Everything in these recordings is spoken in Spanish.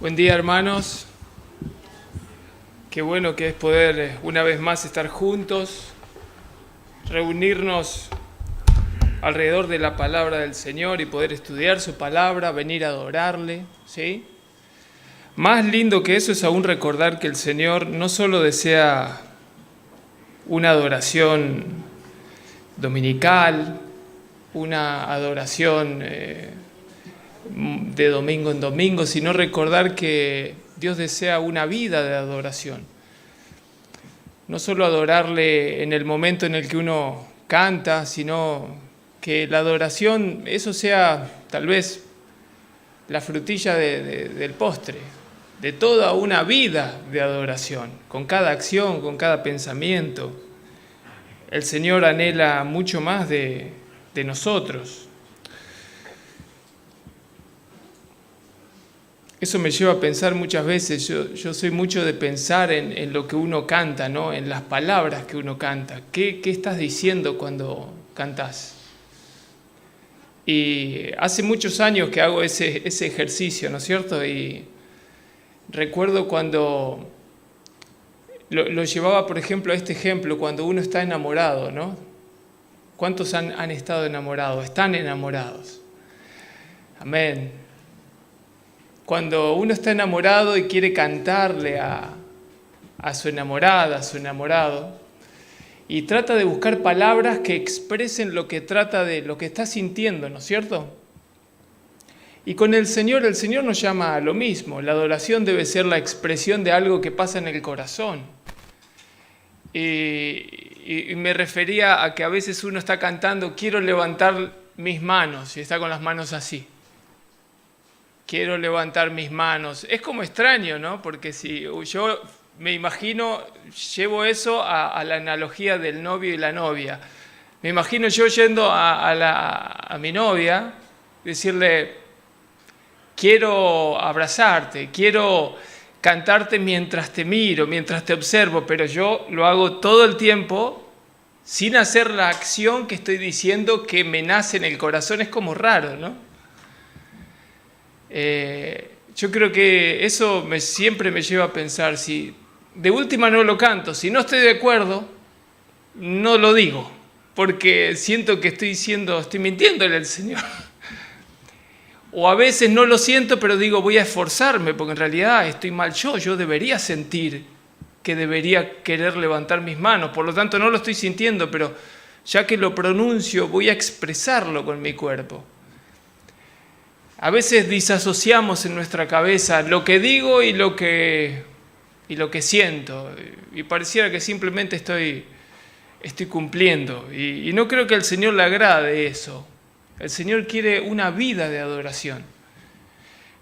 Buen día, hermanos. Qué bueno que es poder una vez más estar juntos, reunirnos alrededor de la palabra del Señor y poder estudiar su palabra, venir a adorarle, ¿sí? Más lindo que eso es aún recordar que el Señor no solo desea una adoración dominical, una adoración de domingo en domingo, sino recordar que Dios desea una vida de adoración. No solo adorarle en el momento en el que uno canta, sino que la adoración, eso sea tal vez la frutilla del postre, de toda una vida de adoración, con cada acción, con cada pensamiento. El Señor anhela mucho más de nosotros. Eso me lleva a pensar muchas veces, yo soy mucho de pensar en lo que uno canta, ¿no? En las palabras que uno canta. ¿Qué estás diciendo cuando cantás? Y hace muchos años que hago ese ejercicio, ¿no es cierto? Y recuerdo cuando lo llevaba, por ejemplo, a este ejemplo, cuando uno está enamorado, ¿no? ¿Cuántos han estado enamorados? Están enamorados. Amén. Cuando uno está enamorado y quiere cantarle a su enamorada, a su enamorado, y trata de buscar palabras que expresen lo que trata de lo que está sintiendo, ¿no es cierto? Y con el Señor nos llama a lo mismo. La adoración debe ser la expresión de algo que pasa en el corazón. Y me refería a que a veces uno está cantando, quiero levantar mis manos, y está con las manos así. Quiero levantar mis manos. Es como extraño, ¿no? Porque si yo me imagino, llevo eso a la analogía del novio y la novia. Me imagino yo yendo a mi novia, decirle, quiero abrazarte, quiero cantarte mientras te miro, mientras te observo, pero yo lo hago todo el tiempo sin hacer la acción que estoy diciendo que me nace en el corazón. Es como raro, ¿no? Yo creo que eso siempre me lleva a pensar, si de última no lo canto, si no estoy de acuerdo, no lo digo, porque siento que estoy mintiéndole al Señor. O a veces no lo siento, pero digo, voy a esforzarme, porque en realidad estoy mal yo debería sentir que debería querer levantar mis manos, por lo tanto no lo estoy sintiendo, pero ya que lo pronuncio, voy a expresarlo con mi cuerpo. A veces disasociamos en nuestra cabeza lo que digo y lo que siento, y pareciera que simplemente estoy cumpliendo, y no creo que al Señor le agrade eso. El Señor quiere una vida de adoración,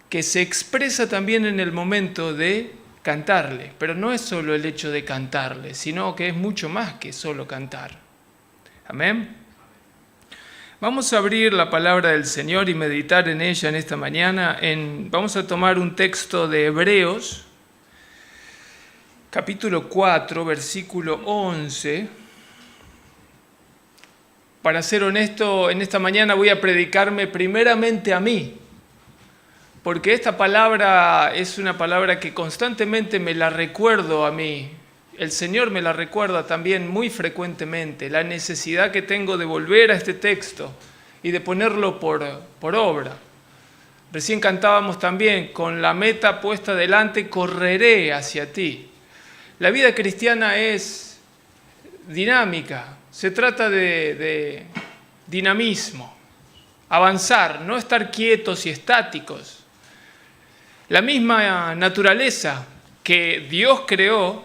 que se expresa también en el momento de cantarle, pero no es solo el hecho de cantarle, sino que es mucho más que solo cantar. Amén. Vamos a abrir la palabra del Señor y meditar en ella en esta mañana. Vamos a tomar un texto de Hebreos, capítulo 4, versículo 11. Para ser honesto, en esta mañana voy a predicarme primeramente a mí, porque esta palabra es una palabra que constantemente me la recuerdo a mí. El Señor me la recuerda también muy frecuentemente, la necesidad que tengo de volver a este texto y de ponerlo por obra. Recién cantábamos también, con la meta puesta delante, correré hacia ti. La vida cristiana es dinámica, se trata de dinamismo, avanzar, no estar quietos y estáticos. La misma naturaleza que Dios creó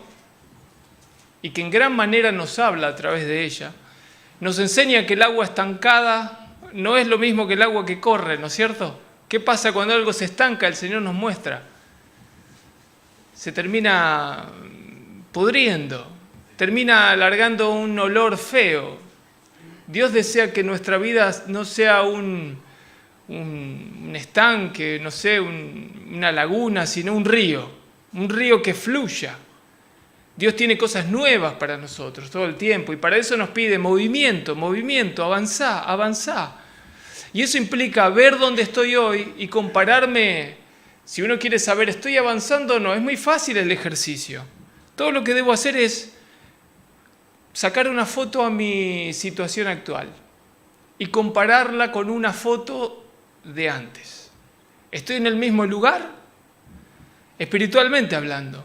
y que en gran manera nos habla a través de ella, nos enseña que el agua estancada no es lo mismo que el agua que corre, ¿no es cierto? ¿Qué pasa cuando algo se estanca? El Señor nos muestra. Se termina pudriendo, termina alargando un olor feo. Dios desea que nuestra vida no sea un estanque, no sé, una laguna, sino un río que fluya. Dios tiene cosas nuevas para nosotros todo el tiempo y para eso nos pide movimiento, avanzá. Y eso implica ver dónde estoy hoy y compararme Si uno quiere saber, ¿estoy avanzando o no? Es muy fácil el ejercicio. Todo lo que debo hacer es sacar una foto a mi situación actual y compararla con una foto de antes. ¿Estoy en el mismo lugar? Espiritualmente hablando.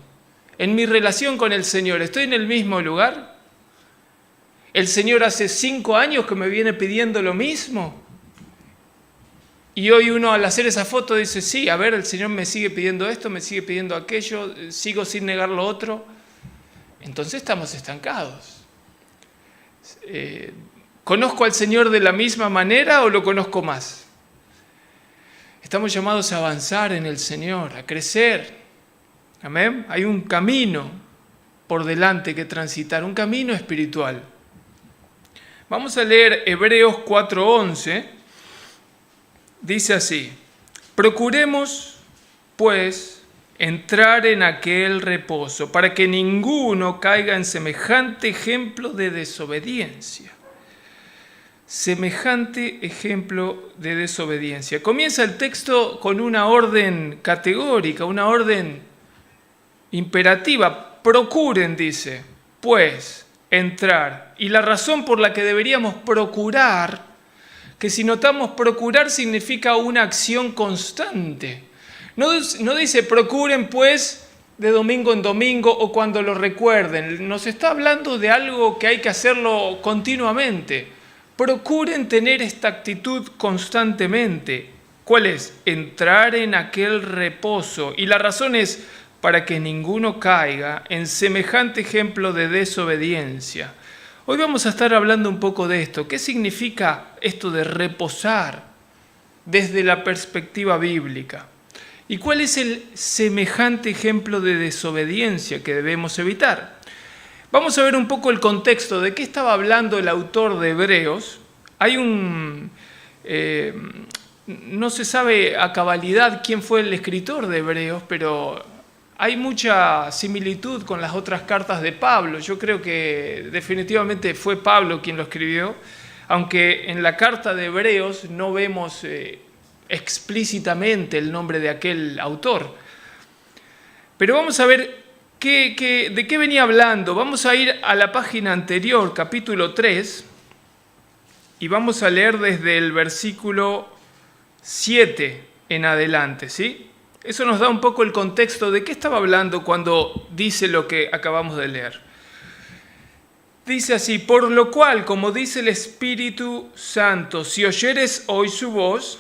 En mi relación con el Señor, ¿estoy en el mismo lugar? ¿El Señor hace 5 años que me viene pidiendo lo mismo? Y hoy uno al hacer esa foto dice, sí, a ver, el Señor me sigue pidiendo esto, me sigue pidiendo aquello, sigo sin negar lo otro. Entonces estamos estancados. ¿Conozco al Señor de la misma manera o lo conozco más? Estamos llamados a avanzar en el Señor, a crecer. Amén. Hay un camino por delante que transitar, un camino espiritual. Vamos a leer Hebreos 4:11. Dice así: procuremos, pues, entrar en aquel reposo, para que ninguno caiga en semejante ejemplo de desobediencia. Semejante ejemplo de desobediencia. Comienza el texto con una orden categórica, una orden imperativa. Procuren, dice, pues, entrar. Y la razón por la que deberíamos procurar, que si notamos procurar significa una acción constante. No dice procuren pues de domingo en domingo o cuando lo recuerden. Nos está hablando de algo que hay que hacerlo continuamente. Procuren tener esta actitud constantemente. ¿Cuál es? Entrar en aquel reposo. Y la razón es para que ninguno caiga en semejante ejemplo de desobediencia. Hoy vamos a estar hablando un poco de esto. ¿Qué significa esto de reposar desde la perspectiva bíblica? ¿Y cuál es el semejante ejemplo de desobediencia que debemos evitar? Vamos a ver un poco el contexto de qué estaba hablando el autor de Hebreos. Hay no se sabe a cabalidad quién fue el escritor de Hebreos, pero hay mucha similitud con las otras cartas de Pablo. Yo creo que definitivamente fue Pablo quien lo escribió, aunque en la carta de Hebreos no vemos explícitamente el nombre de aquel autor. Pero vamos a ver de qué venía hablando. Vamos a ir a la página anterior, capítulo 3, y vamos a leer desde el versículo 7 en adelante, ¿sí? Eso nos da un poco el contexto de qué estaba hablando cuando dice lo que acabamos de leer. Dice así: por lo cual, como dice el Espíritu Santo, si oyeres hoy su voz,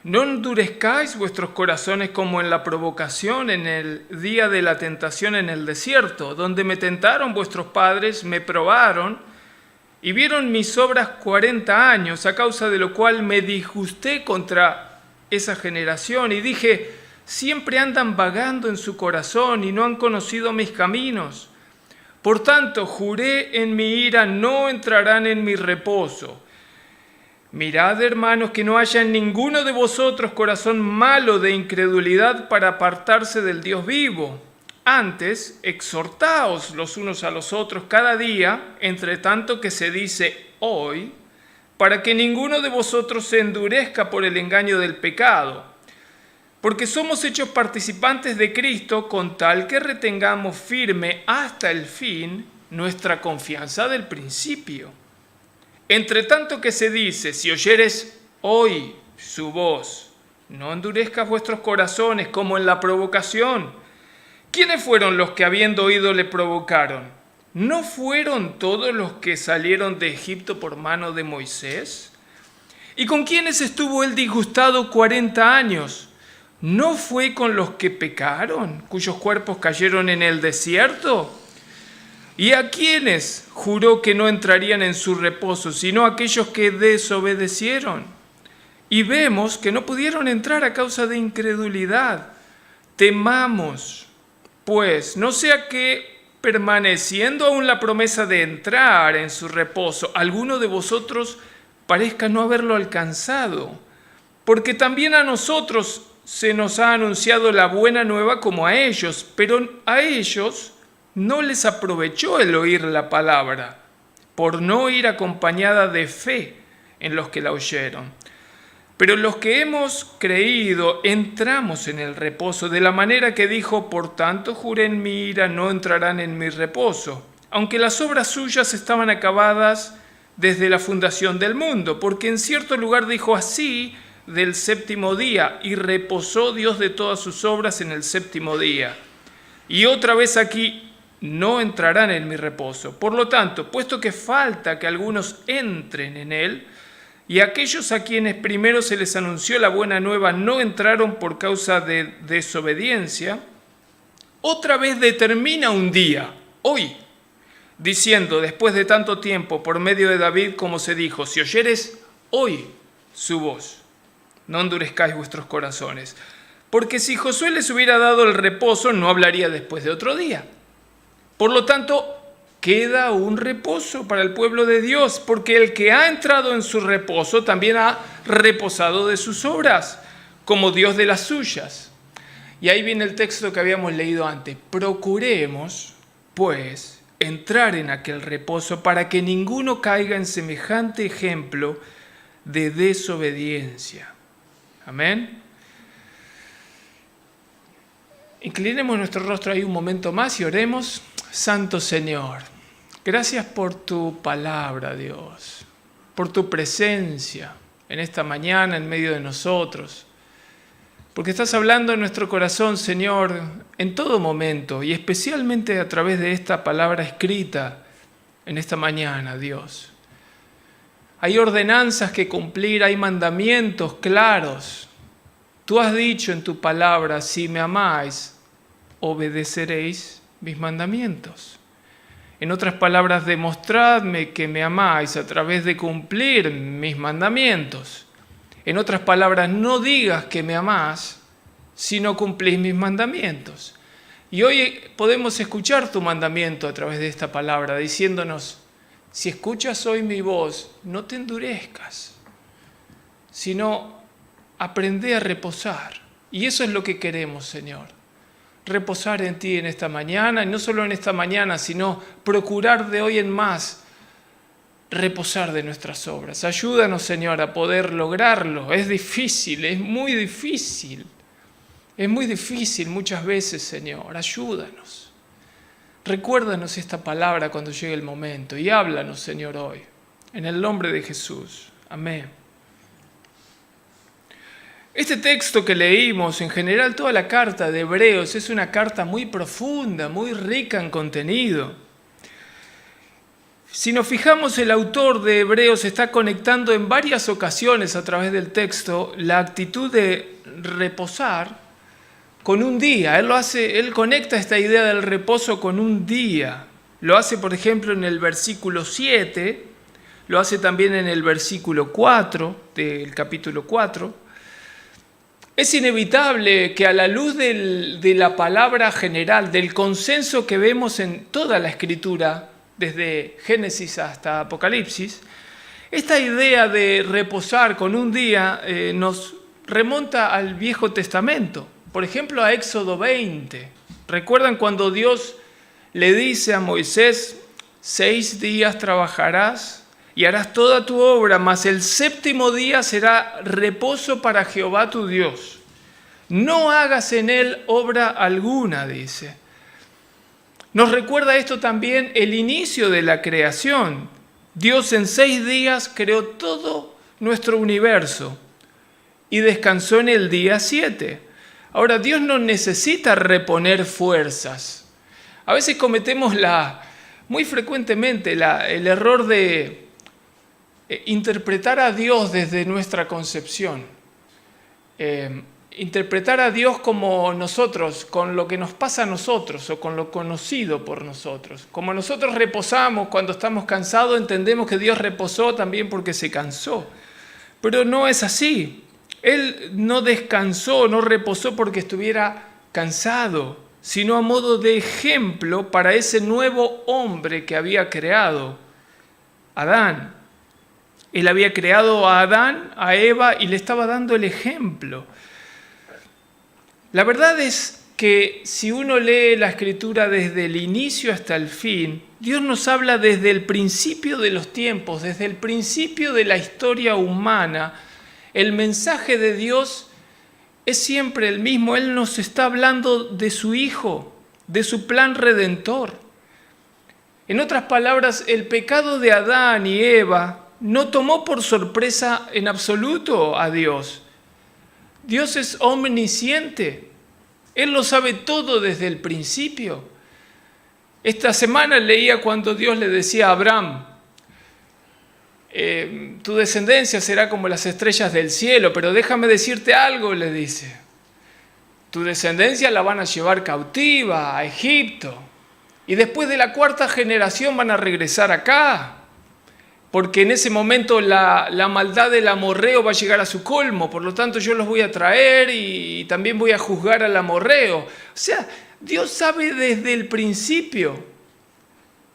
no endurezcáis vuestros corazones como en la provocación en el día de la tentación en el desierto, donde me tentaron vuestros padres, me probaron y vieron mis obras 40 años, a causa de lo cual me disgusté contra esa generación y dije: siempre andan vagando en su corazón y no han conocido mis caminos. Por tanto, juré en mi ira, no entrarán en mi reposo. Mirad, hermanos, que no haya en ninguno de vosotros corazón malo de incredulidad para apartarse del Dios vivo. Antes, exhortaos los unos a los otros cada día, entre tanto que se dice hoy, para que ninguno de vosotros se endurezca por el engaño del pecado. Porque somos hechos participantes de Cristo con tal que retengamos firme hasta el fin nuestra confianza del principio. Entre tanto que se dice, si oyeres hoy su voz, no endurezcas vuestros corazones como en la provocación. ¿Quiénes fueron los que habiendo oído le provocaron? ¿No fueron todos los que salieron de Egipto por mano de Moisés? ¿Y con quiénes estuvo él disgustado 40 años? ¿No fue con los que pecaron, cuyos cuerpos cayeron en el desierto? ¿Y a quiénes juró que no entrarían en su reposo, sino a aquellos que desobedecieron? Y vemos que no pudieron entrar a causa de incredulidad. Temamos, pues, no sea que, permaneciendo aún la promesa de entrar en su reposo, alguno de vosotros parezca no haberlo alcanzado, porque también a nosotros se nos ha anunciado la buena nueva como a ellos, pero a ellos no les aprovechó el oír la palabra, por no ir acompañada de fe en los que la oyeron. Pero los que hemos creído entramos en el reposo, de la manera que dijo: por tanto juré en mi ira, no entrarán en mi reposo, aunque las obras suyas estaban acabadas desde la fundación del mundo, porque en cierto lugar dijo así del séptimo día, y reposó Dios de todas sus obras en el séptimo día. Y otra vez aquí: no entrarán en mi reposo. Por lo tanto, puesto que falta que algunos entren en él, y aquellos a quienes primero se les anunció la buena nueva no entraron por causa de desobediencia, otra vez determina un día, hoy, diciendo, después de tanto tiempo, por medio de David, como se dijo: si oyeres hoy su voz, no endurezcáis vuestros corazones. Porque si Josué les hubiera dado el reposo, no hablaría después de otro día. Por lo tanto, queda un reposo para el pueblo de Dios, porque el que ha entrado en su reposo también ha reposado de sus obras, como Dios de las suyas. Y ahí viene el texto que habíamos leído antes. Procuremos, pues, entrar en aquel reposo para que ninguno caiga en semejante ejemplo de desobediencia. Amén. Inclinemos nuestro rostro ahí un momento más y oremos. Santo Señor, gracias por tu palabra, Dios, por tu presencia en esta mañana en medio de nosotros, porque estás hablando en nuestro corazón, Señor, en todo momento y especialmente a través de esta palabra escrita en esta mañana, Dios. Hay ordenanzas que cumplir, hay mandamientos claros. Tú has dicho en tu palabra: si me amáis, obedeceréis mis mandamientos. En otras palabras, demostradme que me amáis a través de cumplir mis mandamientos. En otras palabras, no digas que me amás si no cumplís mis mandamientos. Y hoy podemos escuchar tu mandamiento a través de esta palabra, diciéndonos: si escuchas hoy mi voz, no te endurezcas, sino aprende a reposar. Y eso es lo que queremos, Señor. Reposar en ti en esta mañana, y no solo en esta mañana, sino procurar de hoy en más reposar de nuestras obras. Ayúdanos, Señor, a poder lograrlo. Es difícil, es muy difícil. Es muy difícil muchas veces, Señor. Ayúdanos. Recuérdanos esta palabra cuando llegue el momento y háblanos, Señor, hoy. En el nombre de Jesús. Amén. Este texto que leímos, en general toda la carta de Hebreos, es una carta muy profunda, muy rica en contenido. Si nos fijamos, el autor de Hebreos está conectando en varias ocasiones a través del texto la actitud de reposar con un día. Él conecta esta idea del reposo con un día. Lo hace, por ejemplo, en el versículo 7, lo hace también en el versículo 4 del capítulo 4. Es inevitable que a la luz de la palabra general, del consenso que vemos en toda la Escritura, desde Génesis hasta Apocalipsis, esta idea de reposar con un día nos remonta al Viejo Testamento. Por ejemplo, a Éxodo 20. ¿Recuerdan cuando Dios le dice a Moisés: 6 días trabajarás y harás toda tu obra, mas el séptimo día será reposo para Jehová tu Dios? No hagas en él obra alguna, dice. Nos recuerda esto también el inicio de la creación. Dios en 6 días creó todo nuestro universo y descansó en el día 7. Ahora, Dios no necesita reponer fuerzas. A veces cometemos muy frecuentemente el error de interpretar a Dios desde nuestra concepción. Interpretar a Dios como nosotros, con lo que nos pasa a nosotros o con lo conocido por nosotros. Como nosotros reposamos cuando estamos cansados, entendemos que Dios reposó también porque se cansó. Pero no es así. Él no descansó, no reposó porque estuviera cansado, sino a modo de ejemplo para ese nuevo hombre que había creado, Adán. Él había creado a Adán, a Eva, y le estaba dando el ejemplo. La verdad es que si uno lee la Escritura desde el inicio hasta el fin, Dios nos habla desde el principio de los tiempos, desde el principio de la historia humana, El mensaje de Dios es siempre el mismo. Él nos está hablando de su Hijo, de su plan redentor. En otras palabras, el pecado de Adán y Eva no tomó por sorpresa en absoluto a Dios. Dios es omnisciente. Él lo sabe todo desde el principio. Esta semana leía cuando Dios le decía a Abraham, tu descendencia será como las estrellas del cielo, pero déjame decirte algo, le dice. Tu descendencia la van a llevar cautiva a Egipto y después de la 4ª generación van a regresar acá, porque en ese momento la maldad del amorreo va a llegar a su colmo, por lo tanto yo los voy a traer y también voy a juzgar al amorreo. O sea, Dios sabe desde el principio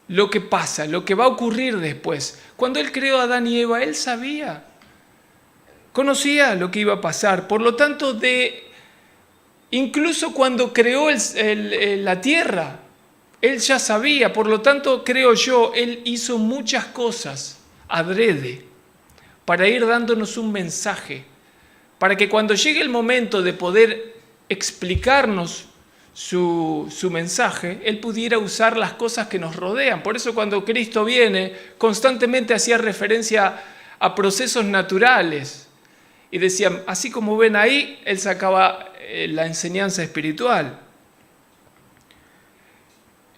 lo que pasa, lo que va a ocurrir después. Cuando Él creó a Adán y Eva, Él sabía, conocía lo que iba a pasar. Por lo tanto, incluso cuando creó la tierra, Él ya sabía. Por lo tanto, creo yo, Él hizo muchas cosas adrede para ir dándonos un mensaje, para que cuando llegue el momento de poder explicarnos su mensaje, Él pudiera usar las cosas que nos rodean. Por eso cuando Cristo viene, constantemente hacía referencia a procesos naturales. Y decía, así como ven ahí, Él sacaba la enseñanza espiritual.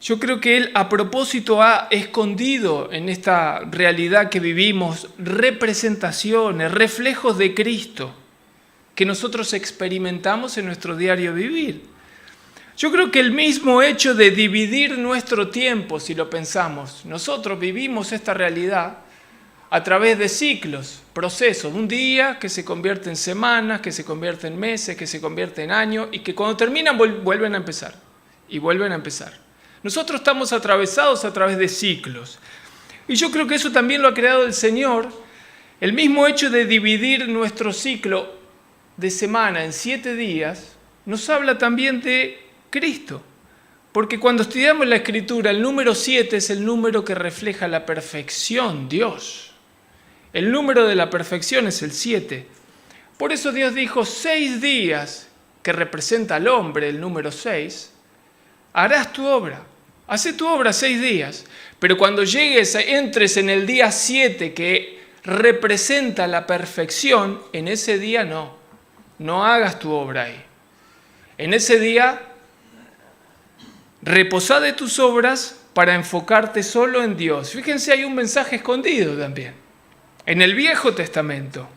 Yo creo que Él a propósito ha escondido en esta realidad que vivimos representaciones, reflejos de Cristo que nosotros experimentamos en nuestro diario vivir. Yo creo que el mismo hecho de dividir nuestro tiempo, si lo pensamos, nosotros vivimos esta realidad a través de ciclos, procesos, un día que se convierte en semanas, que se convierte en meses, que se convierte en años y que cuando terminan vuelven a empezar y vuelven a empezar. Nosotros estamos atravesados a través de ciclos y yo creo que eso también lo ha creado el Señor, el mismo hecho de dividir nuestro ciclo de semana en 7 días nos habla también de Cristo, porque cuando estudiamos la Escritura, el número 7 es el número que refleja la perfección, Dios. El número de la perfección es el 7. Por eso Dios dijo 6 días, que representa al hombre, el número 6, harás tu obra. Hacé tu obra 6 días, pero cuando entres en el día 7, que representa la perfección, en ese día no hagas tu obra ahí. En ese día reposá de tus obras para enfocarte solo en Dios. Fíjense, hay un mensaje escondido también. En el Viejo Testamento,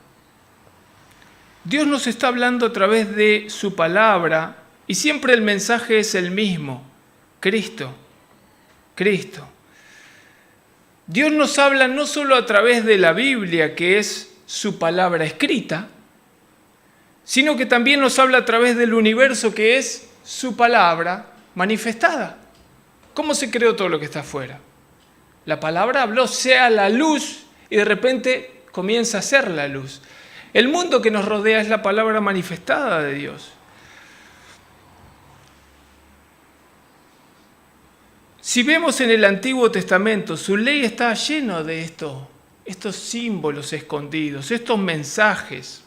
Dios nos está hablando a través de su palabra y siempre el mensaje es el mismo. Cristo. Dios nos habla no solo a través de la Biblia, que es su palabra escrita, sino que también nos habla a través del universo, que es su palabra manifestada. ¿Cómo se creó todo lo que está afuera? La palabra habló, sea la luz, y de repente comienza a ser la luz. El mundo que nos rodea es la palabra manifestada de Dios. Si vemos en el Antiguo Testamento, su ley está lleno de estos símbolos escondidos, estos mensajes.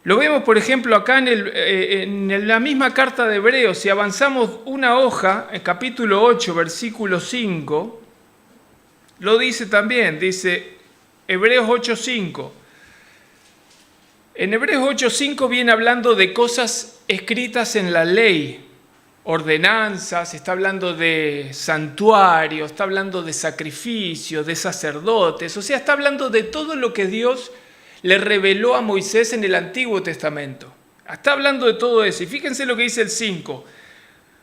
Lo vemos, por ejemplo, acá en la misma carta de Hebreos. Si avanzamos una hoja, en capítulo 8, versículo 5, lo dice también, dice Hebreos 8:5. En Hebreos 8:5 viene hablando de cosas escritas en la ley, ordenanzas, está hablando de santuario, está hablando de sacrificios, de sacerdotes, o sea, está hablando de todo lo que Dios le reveló a Moisés en el Antiguo Testamento. Está hablando de todo eso. Y fíjense lo que dice el 5.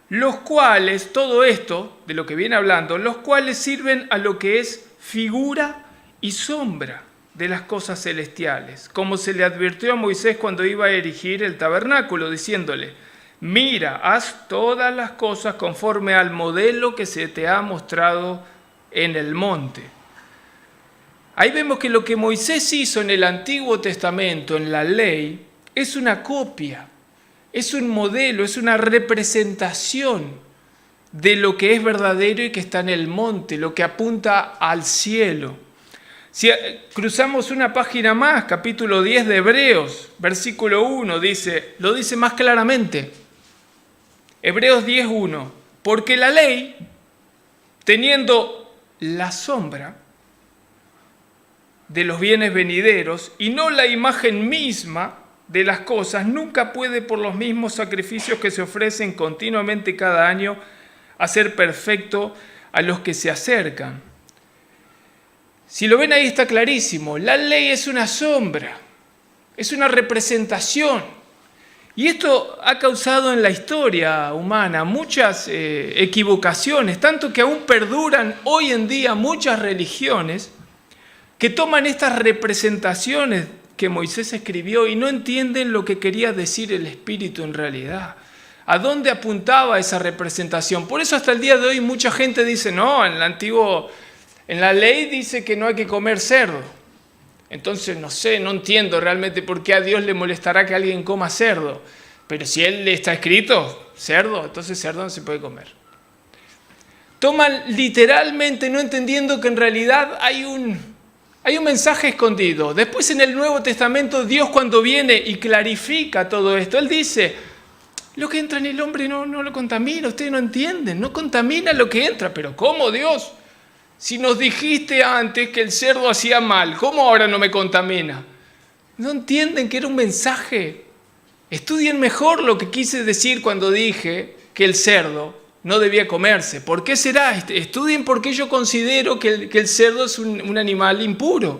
Los cuales, todo esto, de lo que viene hablando, los cuales sirven a lo que es figura y sombra de las cosas celestiales, como se le advirtió a Moisés cuando iba a erigir el tabernáculo, diciéndole, mira, haz todas las cosas conforme al modelo que se te ha mostrado en el monte. Ahí vemos que lo que Moisés hizo en el Antiguo Testamento, en la ley, es una copia, es un modelo, es una representación de lo que es verdadero y que está en el monte, lo que apunta al cielo. Si cruzamos una página más, capítulo 10 de Hebreos, versículo 1, lo dice más claramente. Hebreos 10:1. Porque la ley, teniendo la sombra de los bienes venideros y no la imagen misma de las cosas, nunca puede por los mismos sacrificios que se ofrecen continuamente cada año hacer perfecto a los que se acercan. Si lo ven ahí está clarísimo, la ley es una sombra, es una representación. Y esto ha causado en la historia humana muchas equivocaciones, tanto que aún perduran hoy en día muchas religiones que toman estas representaciones que Moisés escribió y no entienden lo que quería decir el Espíritu en realidad. ¿A dónde apuntaba esa representación? Por eso hasta el día de hoy mucha gente dice, no, en la ley dice que no hay que comer cerdo. Entonces no entiendo realmente por qué a Dios le molestará que alguien coma cerdo. Pero si él está escrito cerdo, entonces cerdo no se puede comer. Toman literalmente no entendiendo que en realidad hay un mensaje escondido. Después en el Nuevo Testamento Dios cuando viene y clarifica todo esto, Él dice, lo que entra en el hombre no lo contamina, ustedes no entienden, no contamina lo que entra. Pero ¿cómo, Dios? Si nos dijiste antes que el cerdo hacía mal, ¿cómo ahora no me contamina? No entienden que era un mensaje. Estudien mejor lo que quise decir cuando dije que el cerdo no debía comerse. ¿Por qué será? Estudien por qué yo considero que el cerdo es un animal impuro.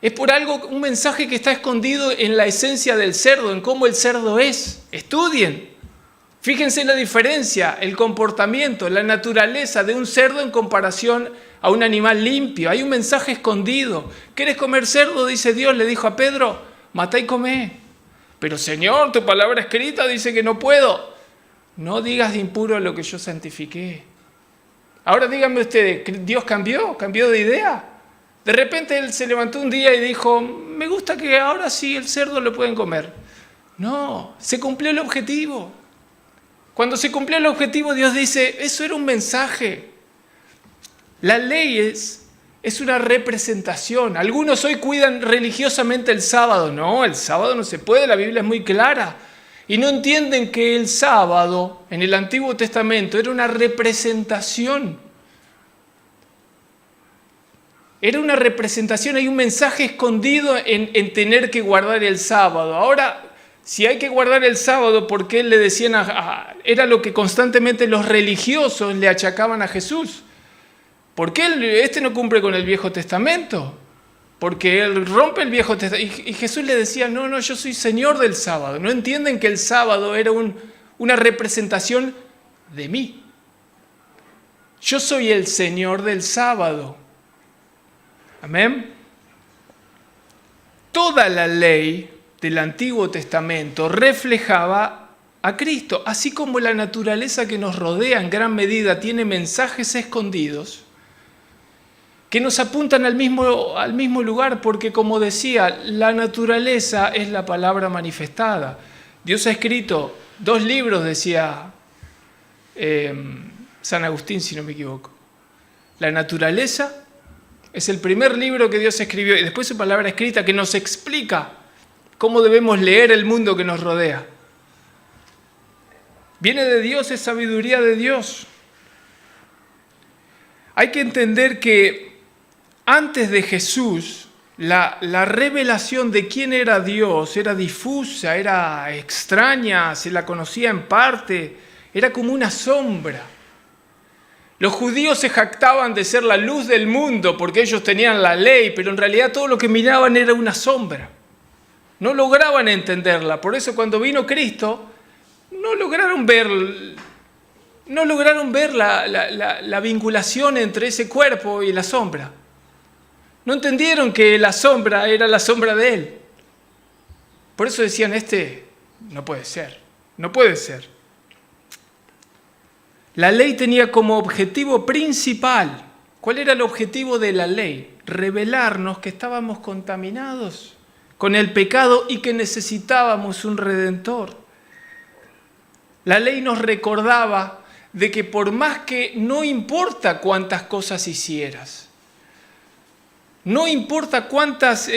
Es por algo, un mensaje que está escondido en la esencia del cerdo, en cómo el cerdo es. Estudien. Fíjense la diferencia, el comportamiento, la naturaleza de un cerdo en comparación a un animal limpio. Hay un mensaje escondido. ¿Quieres comer cerdo? Dice Dios, le dijo a Pedro, matá y comé. Pero Señor, tu palabra escrita dice que no puedo. No digas de impuro lo que yo santifiqué. Ahora díganme ustedes, ¿Dios cambió de idea? De repente Él se levantó un día y dijo, me gusta que ahora sí el cerdo lo pueden comer. No, se cumplió el objetivo. Cuando se cumplió el objetivo, Dios dice, eso era un mensaje. La ley es una representación. Algunos hoy cuidan religiosamente el sábado. No, el sábado no se puede, la Biblia es muy clara. Y no entienden que el sábado en el Antiguo Testamento era una representación. Era una representación, hay un mensaje escondido en tener que guardar el sábado. Ahora, si hay que guardar el sábado, ¿por qué le decían era lo que constantemente los religiosos le achacaban a Jesús? ¿Por qué este no cumple con el Viejo Testamento? Porque él rompe el Viejo Testamento. Y Jesús le decía, no, yo soy Señor del sábado. No entienden que el sábado era una representación de mí. Yo soy el Señor del sábado. Amén. Toda la ley del Antiguo Testamento reflejaba a Cristo, así como la naturaleza que nos rodea en gran medida tiene mensajes escondidos que nos apuntan al mismo lugar, porque como decía, la naturaleza es la palabra manifestada. Dios ha escrito 2 libros, decía San Agustín, si no me equivoco. La naturaleza es el primer libro que Dios escribió y después su palabra escrita que nos explica cómo debemos leer el mundo que nos rodea. Viene de Dios, es sabiduría de Dios. Hay que entender que antes de Jesús, la revelación de quién era Dios era difusa, era extraña, se la conocía en parte, era como una sombra. Los judíos se jactaban de ser la luz del mundo porque ellos tenían la ley, pero en realidad todo lo que miraban era una sombra. No lograban entenderla. Por eso cuando vino Cristo, no lograron ver la vinculación entre ese cuerpo y la sombra. No entendieron que la sombra era la sombra de Él. Por eso decían, no puede ser, no puede ser. La ley tenía como objetivo principal, ¿cuál era el objetivo de la ley? Revelarnos que estábamos contaminados con el pecado y que necesitábamos un Redentor. La ley nos recordaba de que por más que no importa cuántas cosas hicieras, No importa cuántas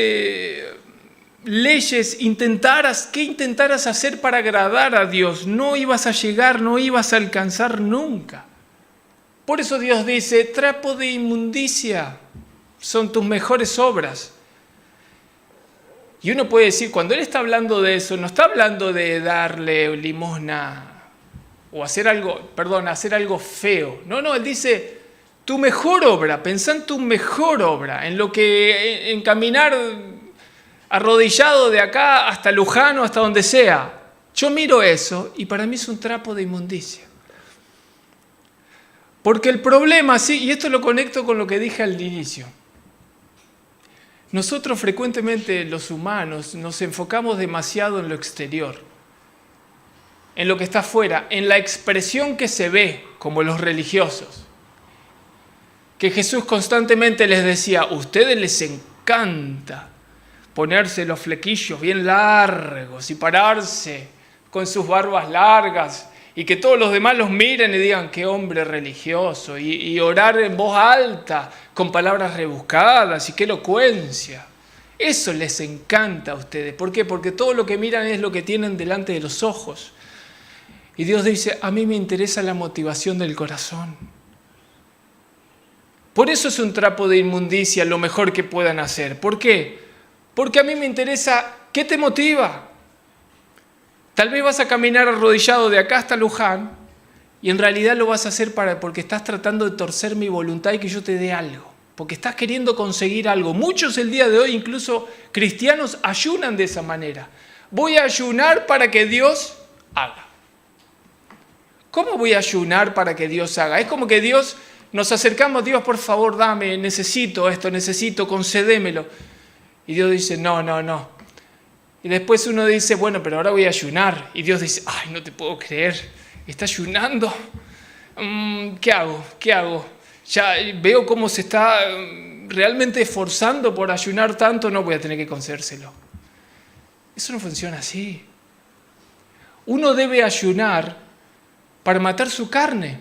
leyes intentaras hacer para agradar a Dios, no ibas a llegar, no ibas a alcanzar nunca. Por eso Dios dice, trapo de inmundicia son tus mejores obras. Y uno puede decir, cuando Él está hablando de eso, no está hablando de darle limosna o hacer algo feo. No, Él dice, tu mejor obra, pensá en tu mejor obra, en lo que, en caminar arrodillado de acá hasta Luján o hasta donde sea. Yo miro eso y para mí es un trapo de inmundicia. Porque el problema, sí, y esto lo conecto con lo que dije al inicio, nosotros frecuentemente los humanos nos enfocamos demasiado en lo exterior, en lo que está afuera, en la expresión que se ve, como los religiosos. Que Jesús constantemente les decía, a ustedes les encanta ponerse los flequillos bien largos y pararse con sus barbas largas y que todos los demás los miren y digan, qué hombre religioso, y orar en voz alta, con palabras rebuscadas y qué elocuencia. Eso les encanta a ustedes. ¿Por qué? Porque todo lo que miran es lo que tienen delante de los ojos. Y Dios dice, a mí me interesa la motivación del corazón. Por eso es un trapo de inmundicia lo mejor que puedan hacer. ¿Por qué? Porque a mí me interesa qué te motiva. Tal vez vas a caminar arrodillado de acá hasta Luján y en realidad lo vas a hacer porque estás tratando de torcer mi voluntad y que yo te dé algo. Porque estás queriendo conseguir algo. Muchos el día de hoy, incluso cristianos, ayunan de esa manera. Voy a ayunar para que Dios haga. ¿Cómo voy a ayunar para que Dios haga? Es como que nos acercamos, Dios, por favor, dame, necesito esto, concédemelo. Y Dios dice, no. Y después uno dice, bueno, pero ahora voy a ayunar. Y Dios dice, ay, no te puedo creer, está ayunando. ¿Qué hago? Ya veo cómo se está realmente esforzando por ayunar tanto, no voy a tener que concedérselo. Eso no funciona así. Uno debe ayunar para matar su carne.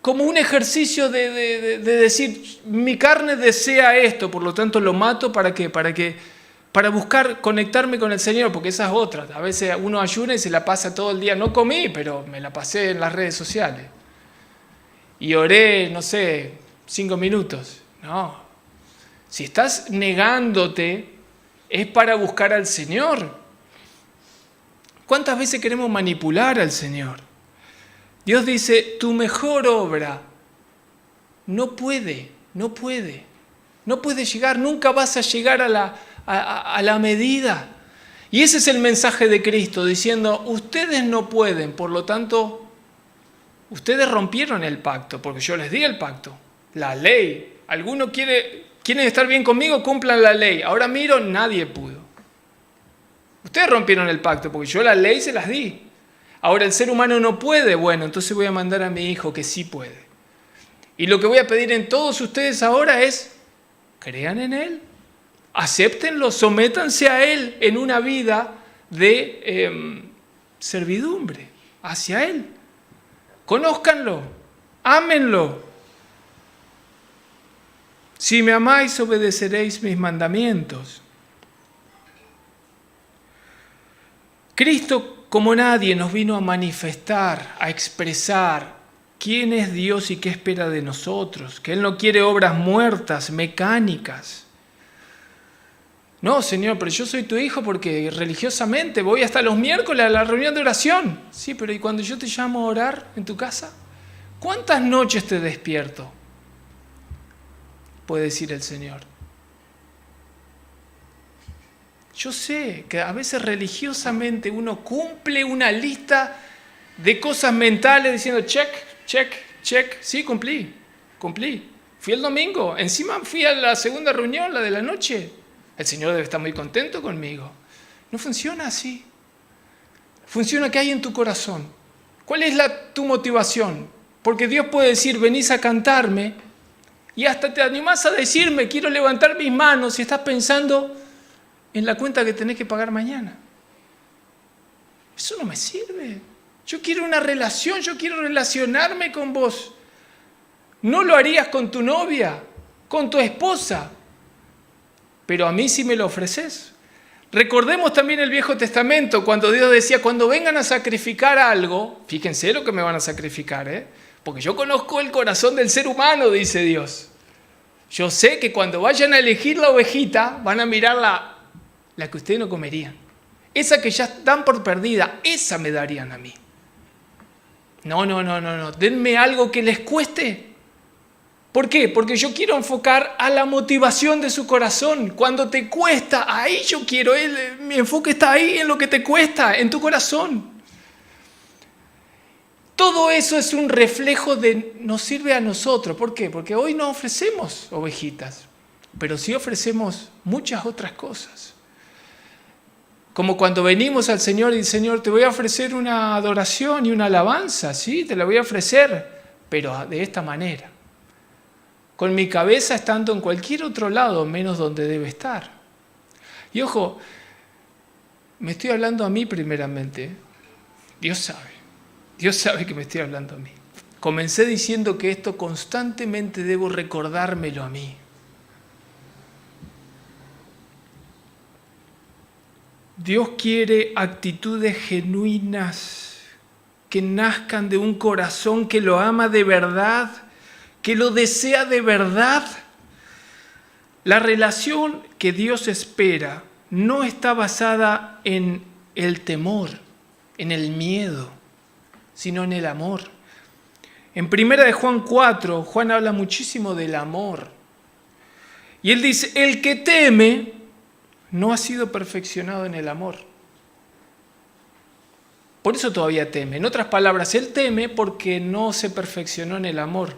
Como un ejercicio de decir, mi carne desea esto, por lo tanto lo mato, ¿para qué? Para buscar conectarme con el Señor, porque esa es otra. A veces uno ayuna y se la pasa todo el día, no comí, pero me la pasé en las redes sociales. Y oré, 5 minutos. No. Si estás negándote, es para buscar al Señor. ¿Cuántas veces queremos manipular al Señor? Dios dice, tu mejor obra no puede llegar, nunca vas a llegar a la medida. Y ese es el mensaje de Cristo, diciendo, ustedes no pueden, por lo tanto, ustedes rompieron el pacto, porque yo les di el pacto, la ley. Algunos quieren estar bien conmigo, cumplan la ley. Ahora miro, nadie pudo. Ustedes rompieron el pacto, porque yo la ley se las di. Ahora el ser humano no puede, bueno, entonces voy a mandar a mi hijo que sí puede. Y lo que voy a pedir en todos ustedes ahora es, crean en Él, acéptenlo, sométanse a Él en una vida de servidumbre hacia Él. Conózcanlo, ámenlo. Si me amáis, obedeceréis mis mandamientos. Cristo, como nadie, nos vino a manifestar, a expresar quién es Dios y qué espera de nosotros, que Él no quiere obras muertas, mecánicas. No, Señor, pero yo soy tu hijo porque religiosamente voy hasta los miércoles a la reunión de oración. Sí, pero ¿y cuando yo te llamo a orar en tu casa? ¿Cuántas noches te despierto? Puede decir el Señor. Yo sé que a veces religiosamente uno cumple una lista de cosas mentales diciendo check. Sí, cumplí. Fui el domingo, encima fui a la segunda reunión, la de la noche. El Señor debe estar muy contento conmigo. No funciona así. Funciona qué hay en tu corazón. ¿Cuál es tu motivación? Porque Dios puede decir, venís a cantarme y hasta te animás a decirme, quiero levantar mis manos y estás pensando en la cuenta que tenés que pagar mañana. Eso no me sirve. Yo quiero una relación, yo quiero relacionarme con vos. No lo harías con tu novia, con tu esposa, pero a mí sí me lo ofreces. Recordemos también el Viejo Testamento, cuando Dios decía, cuando vengan a sacrificar algo, fíjense lo que me van a sacrificar, porque yo conozco el corazón del ser humano, dice Dios. Yo sé que cuando vayan a elegir la ovejita, van a mirar la que ustedes no comerían. Esa que ya dan por perdida, esa me darían a mí. No, denme algo que les cueste. ¿Por qué? Porque yo quiero enfocar a la motivación de su corazón. Cuando te cuesta, ahí yo quiero, mi enfoque está ahí en lo que te cuesta, en tu corazón. Todo eso es un reflejo nos sirve a nosotros. ¿Por qué? Porque hoy no ofrecemos ovejitas, pero sí ofrecemos muchas otras cosas. Como cuando venimos al Señor y Señor, te voy a ofrecer una adoración y una alabanza, ¿sí? Te la voy a ofrecer, pero de esta manera. Con mi cabeza estando en cualquier otro lado, menos donde debe estar. Y ojo, me estoy hablando a mí primeramente. Dios sabe que me estoy hablando a mí. Comencé diciendo que esto constantemente debo recordármelo a mí. Dios quiere actitudes genuinas que nazcan de un corazón que lo ama de verdad, que lo desea de verdad. La relación que Dios espera no está basada en el temor, en el miedo, sino en el amor. En 1 de Juan 4, Juan habla muchísimo del amor. Y él dice, el que teme no ha sido perfeccionado en el amor. Por eso todavía teme. En otras palabras, él teme porque no se perfeccionó en el amor.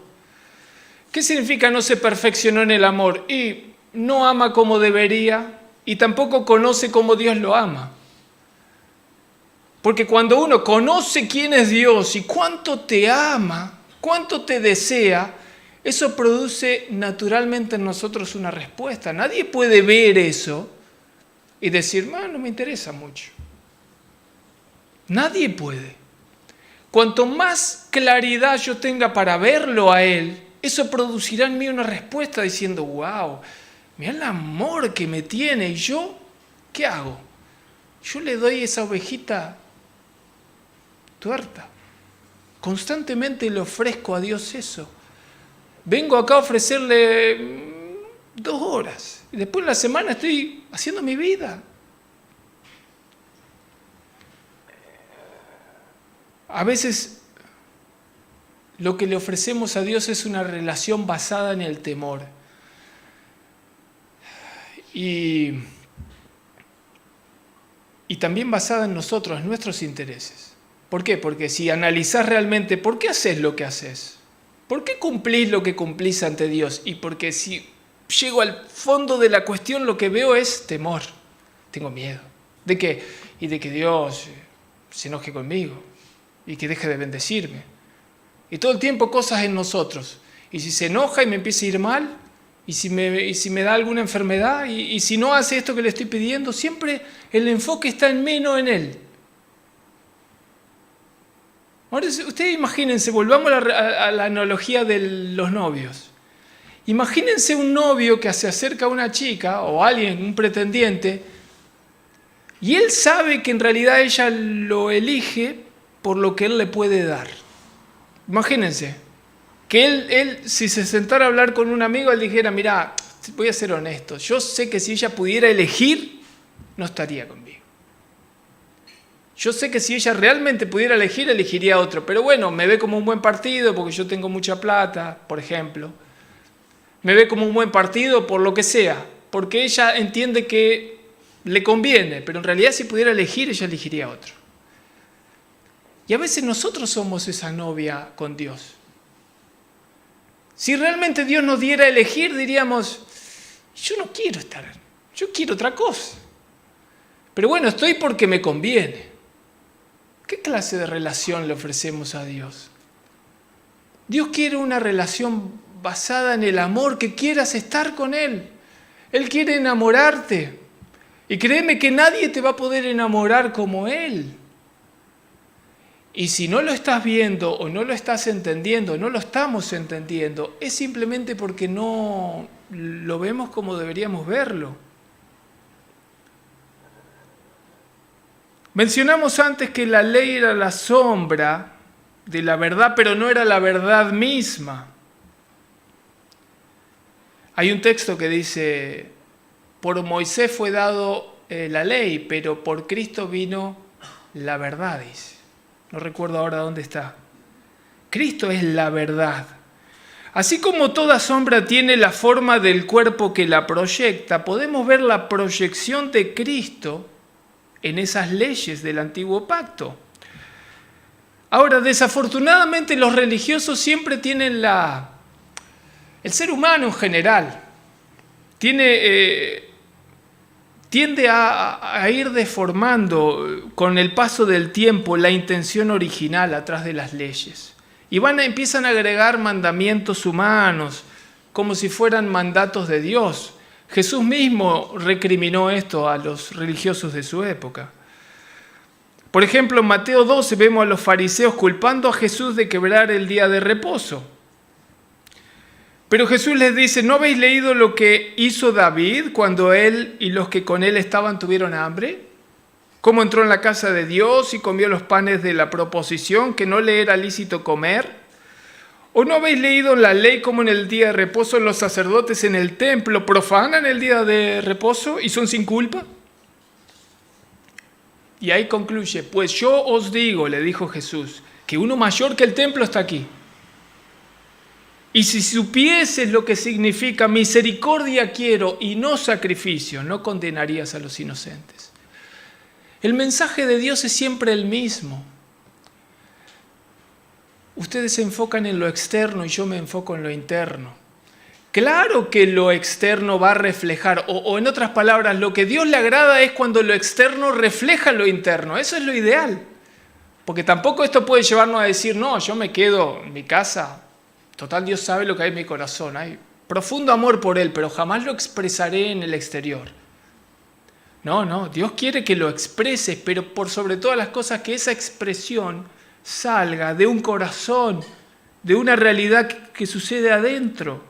¿Qué significa no se perfeccionó en el amor? Y no ama como debería y tampoco conoce como Dios lo ama. Porque cuando uno conoce quién es Dios y cuánto te ama, cuánto te desea, eso produce naturalmente en nosotros una respuesta. Nadie puede ver eso y decir, no me interesa mucho. Nadie puede. Cuanto más claridad yo tenga para verlo a Él, eso producirá en mí una respuesta diciendo, wow, mira el amor que me tiene. ¿Y yo qué hago? Yo le doy esa ovejita tuerta. Constantemente le ofrezco a Dios eso. Vengo acá a ofrecerle 2 horas. Y después en la semana estoy haciendo mi vida. A veces lo que le ofrecemos a Dios es una relación basada en el temor. Y también basada en nosotros, en nuestros intereses. ¿Por qué? Porque si analizás realmente por qué haces lo que haces, por qué cumplís lo que cumplís ante Dios, y porque si llego al fondo de la cuestión, lo que veo es temor. Tengo miedo. ¿De qué? Y de que Dios se enoje conmigo y que deje de bendecirme. Y todo el tiempo cosas en nosotros. Y si se enoja y me empieza a ir mal, y si me da alguna enfermedad, y si no hace esto que le estoy pidiendo, siempre el enfoque está en mí, no en Él. Ahora, ustedes imagínense, volvamos a la analogía de los novios. Imagínense un novio que se acerca a una chica o a alguien, un pretendiente, y él sabe que en realidad ella lo elige por lo que él le puede dar. Imagínense que él si se sentara a hablar con un amigo, él dijera, mira, voy a ser honesto, yo sé que si ella pudiera elegir, no estaría conmigo. Yo sé que si ella realmente pudiera elegir, elegiría otro. Pero bueno, me ve como un buen partido porque yo tengo mucha plata, por ejemplo. Me ve como un buen partido por lo que sea, porque ella entiende que le conviene, pero en realidad si pudiera elegir, ella elegiría otro. Y a veces nosotros somos esa novia con Dios. Si realmente Dios nos diera a elegir, diríamos, yo no quiero estar, yo quiero otra cosa. Pero bueno, estoy porque me conviene. ¿Qué clase de relación le ofrecemos a Dios? Dios quiere una relación basada en el amor, que quieras estar con Él. Él quiere enamorarte. Y créeme que nadie te va a poder enamorar como Él. Y si no lo estás viendo o no lo estás entendiendo, no lo estamos entendiendo, es simplemente porque no lo vemos como deberíamos verlo. Mencionamos antes que la ley era la sombra de la verdad, pero no era la verdad misma. Hay un texto que dice, por Moisés fue dado la ley, pero por Cristo vino la verdad, dice. No recuerdo ahora dónde está. Cristo es la verdad. Así como toda sombra tiene la forma del cuerpo que la proyecta, podemos ver la proyección de Cristo en esas leyes del antiguo pacto. Ahora, desafortunadamente los religiosos siempre tienen el ser humano en general tiende a ir deformando con el paso del tiempo la intención original atrás de las leyes. Y empiezan a agregar mandamientos humanos como si fueran mandatos de Dios. Jesús mismo recriminó esto a los religiosos de su época. Por ejemplo, en Mateo 12 vemos a los fariseos culpando a Jesús de quebrar el día de reposo. Pero Jesús les dice, ¿no habéis leído lo que hizo David cuando él y los que con él estaban tuvieron hambre? ¿Cómo entró en la casa de Dios y comió los panes de la proposición que no le era lícito comer? ¿O no habéis leído en la ley cómo en el día de reposo los sacerdotes en el templo profanan el día de reposo y son sin culpa? Y ahí concluye, pues yo os digo, le dijo Jesús, que uno mayor que el templo está aquí. Y si supieses lo que significa misericordia quiero y no sacrificio, no condenarías a los inocentes. El mensaje de Dios es siempre el mismo. Ustedes se enfocan en lo externo y yo me enfoco en lo interno. Claro que lo externo va a reflejar, o en otras palabras, lo que Dios le agrada es cuando lo externo refleja lo interno. Eso es lo ideal. Porque tampoco esto puede llevarnos a decir, no, yo me quedo en mi casa. Total, Dios sabe lo que hay en mi corazón. Hay profundo amor por Él, pero jamás lo expresaré en el exterior. No, Dios quiere que lo expreses, pero por sobre todas las cosas que esa expresión salga de un corazón, de una realidad que sucede adentro.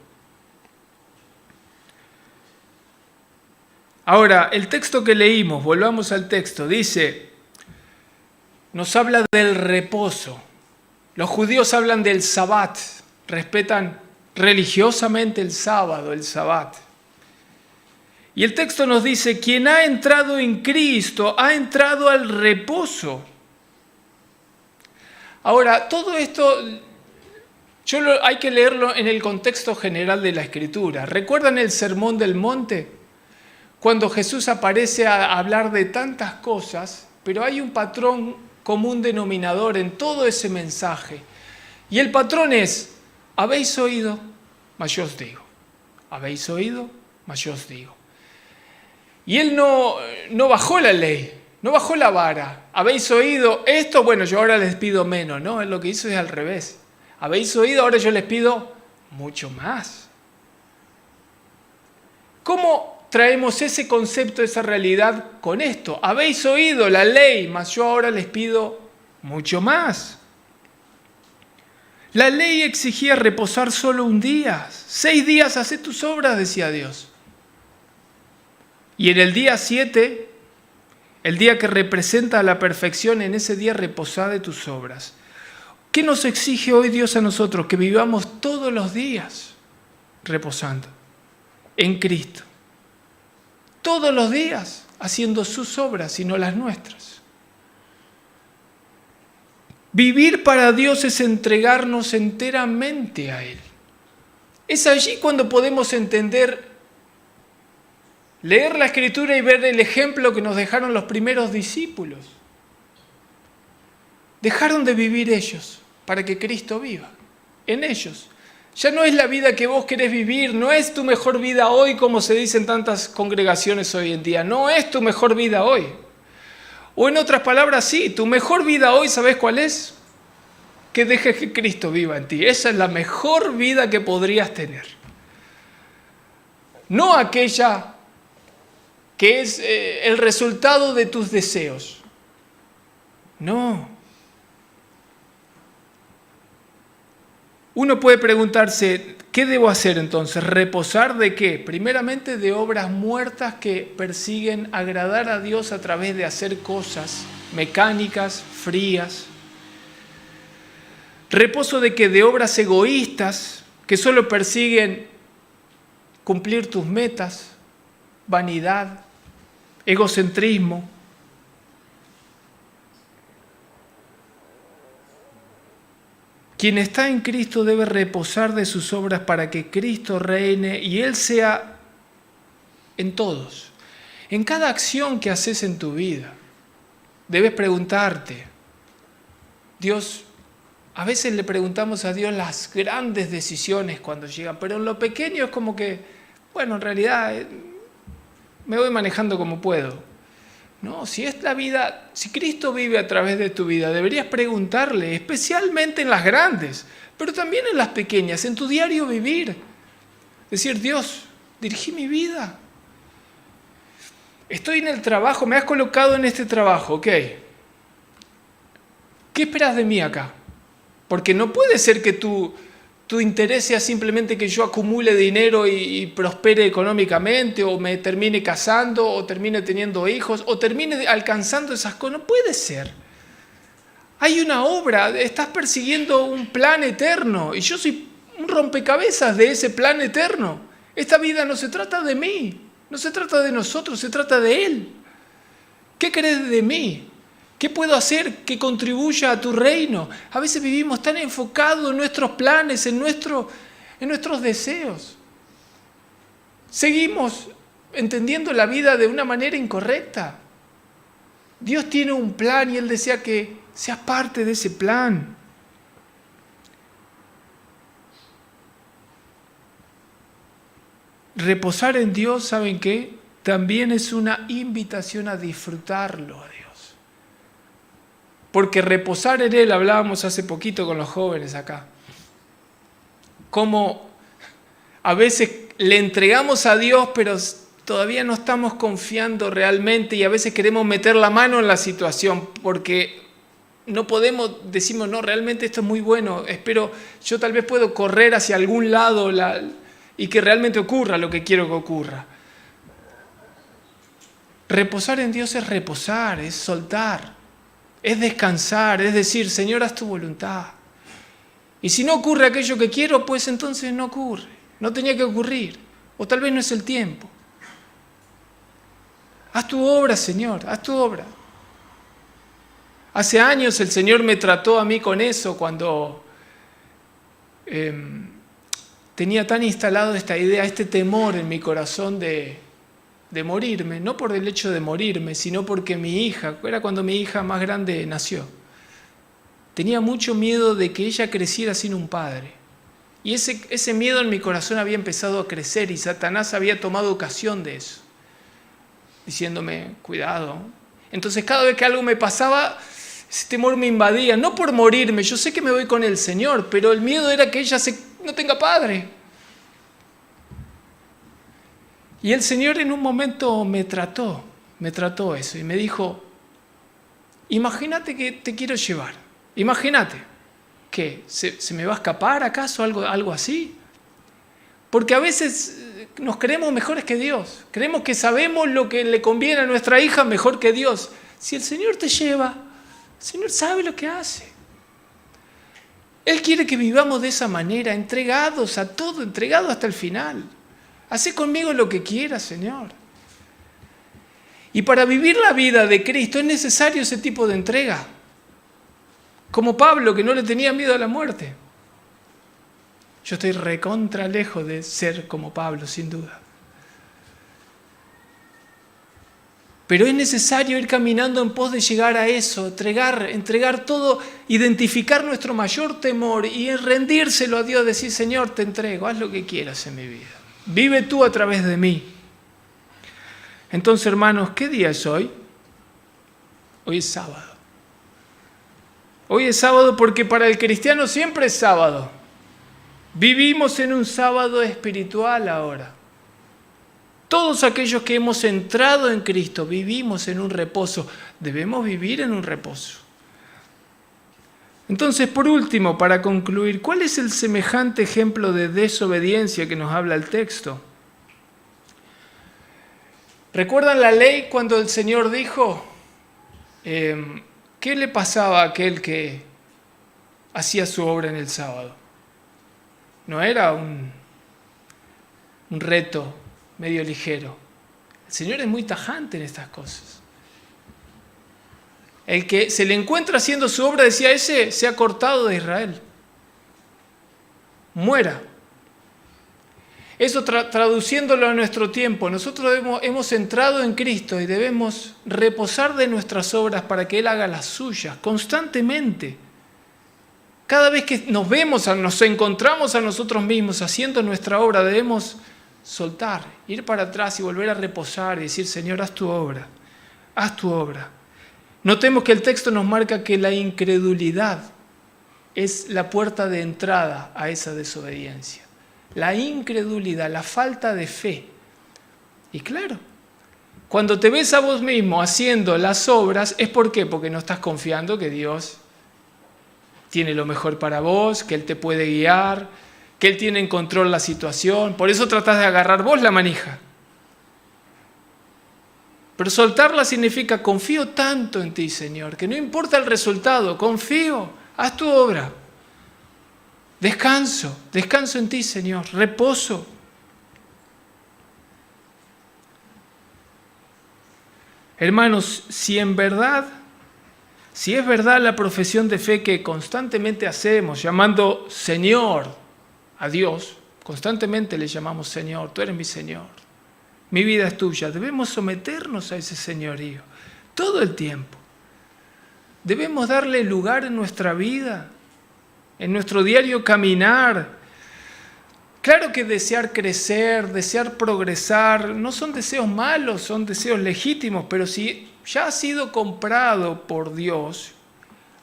Ahora, el texto que leímos, volvamos al texto, dice, nos habla del reposo. Los judíos hablan del Sabbat. Respetan religiosamente el sábado, el Sabbat. Y el texto nos dice, quien ha entrado en Cristo ha entrado al reposo. Ahora, todo esto hay que leerlo en el contexto general de la Escritura. ¿Recuerdan el Sermón del Monte? Cuando Jesús aparece a hablar de tantas cosas, pero hay un patrón común denominador en todo ese mensaje. Y el patrón es, habéis oído, mas yo os digo. Habéis oído, mas yo os digo. Y él no bajó la ley, no bajó la vara. Habéis oído esto, bueno, yo ahora les pido menos. No, él lo que hizo es al revés. Habéis oído, ahora yo les pido mucho más. ¿Cómo traemos ese concepto, esa realidad con esto? Habéis oído la ley, mas yo ahora les pido mucho más. La ley exigía reposar solo un día. 6 días hacé tus obras, decía Dios. Y en el día 7, el día que representa la perfección, en ese día reposá de tus obras. ¿Qué nos exige hoy Dios a nosotros? Que vivamos todos los días reposando en Cristo. Todos los días haciendo sus obras y no las nuestras. Vivir para Dios es entregarnos enteramente a Él. Es allí cuando podemos entender, leer la Escritura y ver el ejemplo que nos dejaron los primeros discípulos. Dejaron de vivir ellos para que Cristo viva en ellos. Ya no es la vida que vos querés vivir, no es tu mejor vida hoy como se dice en tantas congregaciones hoy en día. No es tu mejor vida hoy. O en otras palabras, sí, tu mejor vida hoy, ¿sabés cuál es? Que dejes que Cristo viva en ti. Esa es la mejor vida que podrías tener. No aquella que es el resultado de tus deseos. No. Uno puede preguntarse, ¿qué debo hacer entonces? ¿Reposar de qué? Primeramente de obras muertas que persiguen agradar a Dios a través de hacer cosas mecánicas, frías. ¿Reposo de qué? De obras egoístas que solo persiguen cumplir tus metas, vanidad, egocentrismo. Quien está en Cristo debe reposar de sus obras para que Cristo reine y Él sea en todos. En cada acción que haces en tu vida, debes preguntarte, Dios, a veces le preguntamos a Dios las grandes decisiones cuando llegan, pero en lo pequeño es como que, bueno, en realidad me voy manejando como puedo. No, si es la vida, si Cristo vive a través de tu vida, deberías preguntarle, especialmente en las grandes, pero también en las pequeñas, en tu diario vivir. Decir, Dios, dirigí mi vida. Estoy en el trabajo, me has colocado en este trabajo, ¿ok? ¿Qué esperas de mí acá? Porque no puede ser que tu interés sea simplemente que yo acumule dinero y prospere económicamente, o me termine casando, o termine teniendo hijos, o termine alcanzando esas cosas. No puede ser. Hay una obra, estás persiguiendo un plan eterno, y yo soy un rompecabezas de ese plan eterno. Esta vida no se trata de mí, no se trata de nosotros, se trata de Él. ¿Qué querés de mí? ¿Qué puedo hacer que contribuya a tu reino? A veces vivimos tan enfocados en nuestros planes, en nuestros deseos. Seguimos entendiendo la vida de una manera incorrecta. Dios tiene un plan y Él desea que seas parte de ese plan. Reposar en Dios, ¿saben qué? También es una invitación a disfrutarlo a Dios. Porque reposar en Él, hablábamos hace poquito con los jóvenes acá, como a veces le entregamos a Dios, pero todavía no estamos confiando realmente y a veces queremos meter la mano en la situación porque no podemos, decimos, no, realmente esto es muy bueno, espero, yo tal vez puedo correr hacia algún lado y que realmente ocurra lo que quiero que ocurra. Reposar en Dios es reposar, es soltar. Es descansar, es decir, Señor, haz tu voluntad. Y si no ocurre aquello que quiero, pues entonces no ocurre. No tenía que ocurrir. O tal vez no es el tiempo. Haz tu obra, Señor, haz tu obra. Hace años el Señor me trató a mí con eso cuando tenía tan instalado esta idea, este temor en mi corazón de morirme, no por el hecho de morirme, sino porque mi hija, era cuando mi hija más grande nació, tenía mucho miedo de que ella creciera sin un padre. Y ese miedo en mi corazón había empezado a crecer y Satanás había tomado ocasión de eso, diciéndome, cuidado. Entonces cada vez que algo me pasaba, ese temor me invadía, no por morirme, yo sé que me voy con el Señor, pero el miedo era que ella no tenga padre. Y el Señor en un momento me trató eso y me dijo, imagínate que te quiero llevar, imagínate, ¿qué? ¿Se me va a escapar acaso algo así? Porque a veces nos creemos mejores que Dios, creemos que sabemos lo que le conviene a nuestra hija mejor que Dios. Si el Señor te lleva, el Señor sabe lo que hace. Él quiere que vivamos de esa manera, entregados a todo, entregados hasta el final. Hacé conmigo lo que quieras, Señor. Y para vivir la vida de Cristo es necesario ese tipo de entrega. Como Pablo, que no le tenía miedo a la muerte. Yo estoy recontra lejos de ser como Pablo, sin duda. Pero es necesario ir caminando en pos de llegar a eso, entregar todo, identificar nuestro mayor temor y rendírselo a Dios, decir, Señor, te entrego, haz lo que quieras en mi vida. Vive tú a través de mí. Entonces, hermanos, ¿qué día es hoy? Hoy es sábado. Hoy es sábado porque para el cristiano siempre es sábado. Vivimos en un sábado espiritual ahora. Todos aquellos que hemos entrado en Cristo vivimos en un reposo. Debemos vivir en un reposo. Entonces, por último, para concluir, ¿cuál es el semejante ejemplo de desobediencia que nos habla el texto? ¿Recuerdan la ley cuando el Señor dijo, qué le pasaba a aquel que hacía su obra en el sábado? No era un reto medio ligero. El Señor es muy tajante en estas cosas. El que se le encuentra haciendo su obra, decía, ese se ha cortado de Israel. Muera. Eso traduciéndolo a nuestro tiempo, nosotros hemos entrado en Cristo y debemos reposar de nuestras obras para que Él haga las suyas constantemente. Cada vez que nos vemos, nos encontramos a nosotros mismos haciendo nuestra obra, debemos soltar, ir para atrás y volver a reposar y decir, Señor, haz tu obra, haz tu obra. Notemos que el texto nos marca que la incredulidad es la puerta de entrada a esa desobediencia. La incredulidad, la falta de fe. Y claro, cuando te ves a vos mismo haciendo las obras, ¿es por qué? Porque no estás confiando que Dios tiene lo mejor para vos, que Él te puede guiar, que Él tiene en control la situación. Por eso tratás de agarrar vos la manija. Pero soltarla significa confío tanto en ti, Señor, que no importa el resultado, confío, haz tu obra. Descanso en ti, Señor, reposo. Hermanos, si es verdad la profesión de fe que constantemente hacemos, llamando Señor a Dios, constantemente le llamamos Señor, tú eres mi Señor. Mi vida es tuya. Debemos someternos a ese señorío todo el tiempo. Debemos darle lugar en nuestra vida, en nuestro diario caminar. Claro que desear crecer, desear progresar, no son deseos malos, son deseos legítimos, pero si ya has sido comprado por Dios,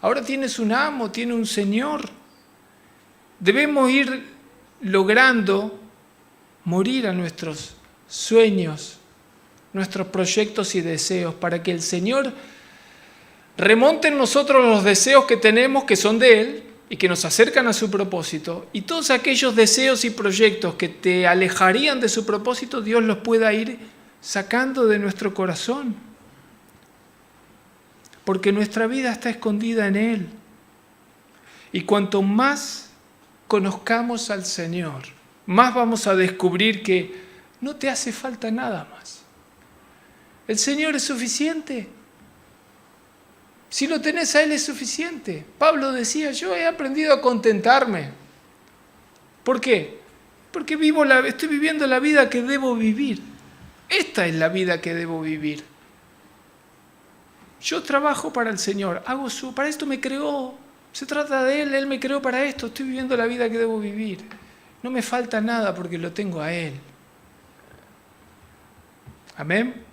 ahora tienes un amo, tienes un Señor. Debemos ir logrando morir a nuestros sueños, nuestros proyectos y deseos, para que el Señor remonte en nosotros los deseos que tenemos, que son de Él, y que nos acercan a su propósito, y todos aquellos deseos y proyectos que te alejarían de su propósito, Dios los pueda ir sacando de nuestro corazón. Porque nuestra vida está escondida en Él. Y cuanto más conozcamos al Señor, más vamos a descubrir que no te hace falta nada más. El Señor es suficiente. Si lo tenés a Él es suficiente. Pablo decía, yo he aprendido a contentarme. ¿Por qué? Porque estoy viviendo la vida que debo vivir. Esta es la vida que debo vivir. Yo trabajo para el Señor, para esto me creó. Se trata de Él me creó para esto. Estoy viviendo la vida que debo vivir. No me falta nada porque lo tengo a Él. Amén.